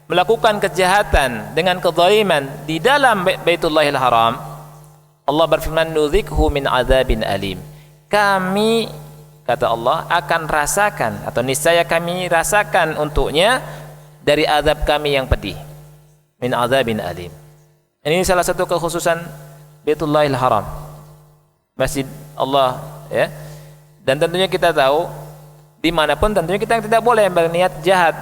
melakukan kejahatan dengan kezaliman di dalam Baitullahil Haram, Allah berfirman, nudzikhu min adzabin alim. Kami, kata Allah, akan rasakan, atau niscaya kami rasakan untuknya dari azab kami yang pedih. Min adzabin alim. Ini salah satu kekhususan Baitullahil Haram, Masjid Allah, ya. Dan tentunya kita tahu, dimanapun tentunya kita tidak boleh berniat jahat,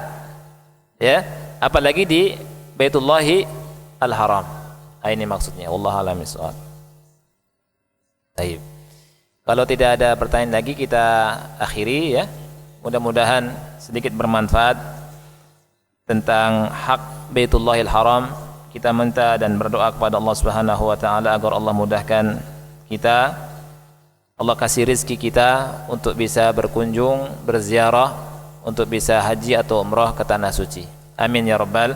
ya, apalagi di Baitullahil Haram. Ini maksudnya. Wallahu a'lam bishawab. Baik. Kalau tidak ada pertanyaan lagi, kita akhiri, ya. Mudah-mudahan sedikit bermanfaat tentang hak Baitullahil Haram kita minta dan berdoa kepada Allah Subhanahu wa taala agar Allah mudahkan kita, Allah kasih rezeki kita untuk bisa berkunjung, berziarah, untuk bisa haji atau umrah ke tanah suci. Amin ya rabbal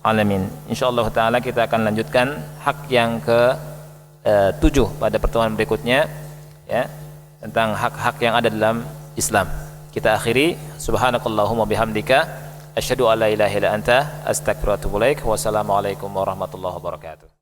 alamin. Insyaallah taala kita akan lanjutkan hak yang ke-7 pada pertemuan berikutnya, ya, tentang hak-hak yang ada dalam Islam. Kita akhiri, subhanakallahumma bihamdika asyhadu an la ilaha illa anta astaghfiruka wa atubu ilaik. Wassalamualaikum warahmatullahi wabarakatuh.